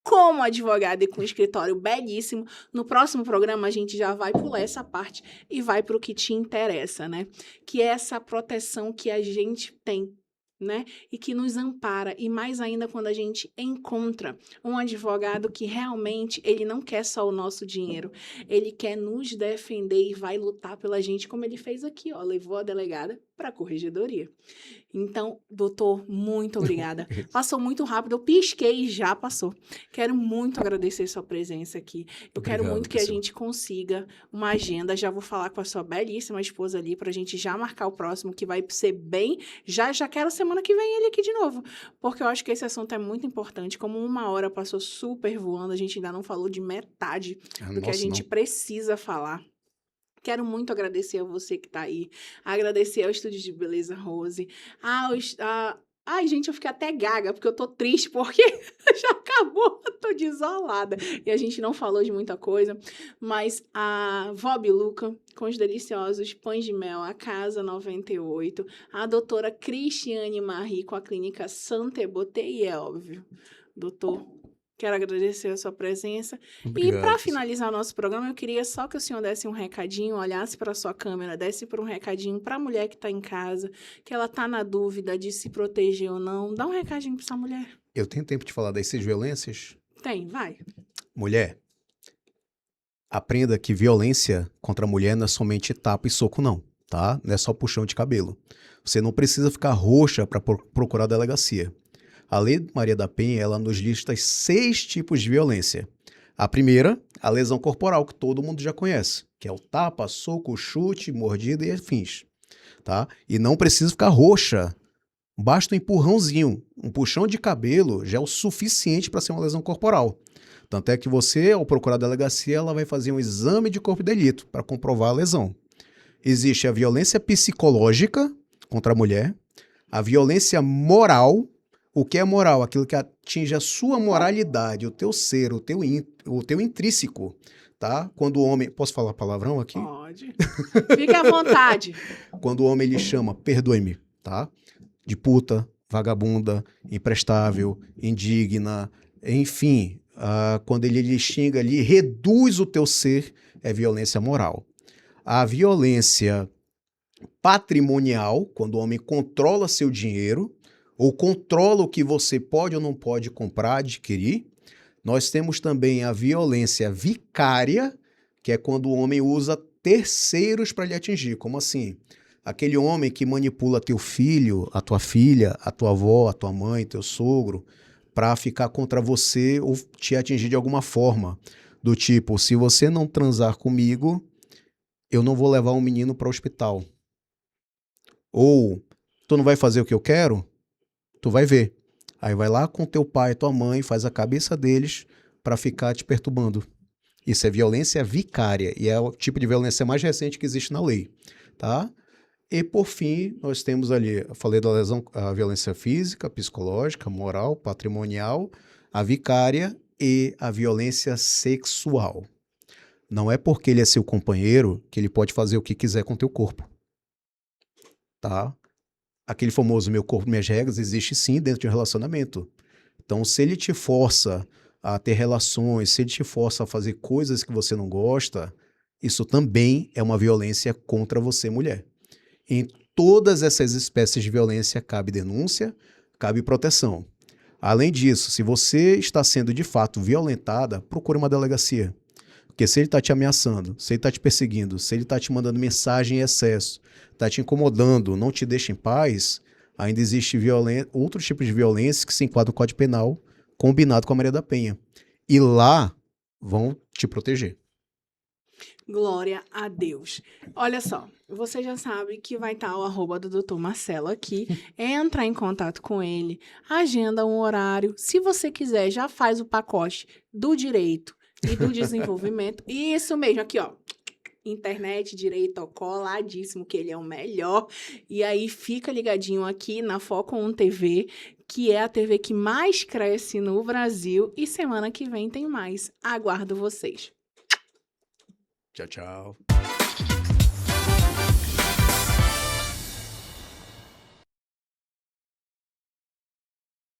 como advogado e com um escritório belíssimo. No próximo programa, a gente já vai pular essa parte e vai para o que te interessa, né? Que é essa proteção que a gente tem, né? E que nos ampara, e mais ainda quando a gente encontra um advogado que realmente ele não quer só o nosso dinheiro, ele quer nos defender e vai lutar pela gente, como ele fez aqui, ó, levou a delegada para a corregedoria. Então, doutor, muito obrigada. Passou muito rápido, eu pisquei e já passou. Quero muito agradecer sua presença aqui. Eu quero muito que a gente consiga uma agenda. Já vou falar com a sua belíssima esposa ali para a gente já marcar o próximo, que vai ser bem... Já quero semana que vem ele aqui de novo, porque eu acho que esse assunto é muito importante. Como 1 hora passou super voando, a gente ainda não falou de metade do que a gente precisa falar. Quero muito agradecer a você que tá aí, agradecer ao Estúdio de Beleza Rose, ai, gente, eu fiquei até gaga, porque eu tô triste, porque já acabou, eu tô desolada. E a gente não falou de muita coisa, mas a Vó Biluca, com os deliciosos pães de mel, a Casa 98, a doutora Cristiane Marie, com a clínica Santa Ebote, e é óbvio, doutor, quero agradecer a sua presença. Obrigado. E para finalizar nosso programa, eu queria só que o senhor desse um recadinho, olhasse para a sua câmera, desse para um recadinho para a mulher que está em casa, que ela está na dúvida de se proteger ou não. Dá um recadinho para essa mulher. Eu tenho tempo de falar dessas violências? Tem, vai. Mulher, aprenda que violência contra a mulher não é somente tapa e soco, não, tá? Não é só puxão de cabelo. Você não precisa ficar roxa para procurar a delegacia. A Lei Maria da Penha, ela nos lista 6 tipos de violência. A primeira, a lesão corporal, que todo mundo já conhece, que é o tapa, soco, chute, mordida e afins, tá? E não precisa ficar roxa. Basta um empurrãozinho, um puxão de cabelo já é o suficiente para ser uma lesão corporal. Tanto é que você, ao procurar a delegacia, ela vai fazer um exame de corpo de delito para comprovar a lesão. Existe a violência psicológica contra a mulher, a violência moral. O que é moral? Aquilo que atinge a sua moralidade, o teu ser, o teu intrínseco, tá? Quando o homem... Posso falar palavrão aqui? Pode. Fique à vontade. Quando o homem lhe chama, perdoe-me, tá? De puta, vagabunda, imprestável, indigna, enfim, quando ele lhe xinga, ele reduz o teu ser, é violência moral. A violência patrimonial, quando o homem controla seu dinheiro, ou controla o que você pode ou não pode comprar, adquirir. Nós temos também a violência vicária, que é quando o homem usa terceiros para lhe atingir. Como assim? Aquele homem que manipula teu filho, a tua filha, a tua avó, a tua mãe, teu sogro, para ficar contra você ou te atingir de alguma forma. Do tipo, se você não transar comigo, eu não vou levar um menino para o hospital. Ou, tu não vai fazer o que eu quero? Tu vai ver. Aí vai lá com teu pai e tua mãe, faz a cabeça deles para ficar te perturbando. Isso é violência vicária e é o tipo de violência mais recente que existe na lei, tá? E por fim, nós temos ali, eu falei da lesão, a violência física, psicológica, moral, patrimonial, a vicária e a violência sexual. Não é porque ele é seu companheiro que ele pode fazer o que quiser com teu corpo, tá? Aquele famoso meu corpo, minhas regras, existe sim dentro de um relacionamento. Então, se ele te força a ter relações, se ele te força a fazer coisas que você não gosta, isso também é uma violência contra você, mulher. Em todas essas espécies de violência, cabe denúncia, cabe proteção. Além disso, se você está sendo de fato violentada, procure uma delegacia. Porque se ele está te ameaçando, se ele está te perseguindo, se ele está te mandando mensagem em excesso, está te incomodando, não te deixa em paz, ainda existe outro tipo de violência que se enquadra no Código Penal, combinado com a Maria da Penha. E lá vão te proteger. Glória a Deus. Olha só, você já sabe que vai estar o @ do Dr. Marcelo aqui. Entra em contato com ele, agenda um horário. Se você quiser, já faz o pacote do direito e do desenvolvimento. Isso mesmo, aqui, ó. Internet, direito, ó, coladíssimo, que ele é o melhor. E aí, fica ligadinho aqui na Foco 1 TV, que é a TV que mais cresce no Brasil. E semana que vem tem mais. Aguardo vocês. Tchau, tchau.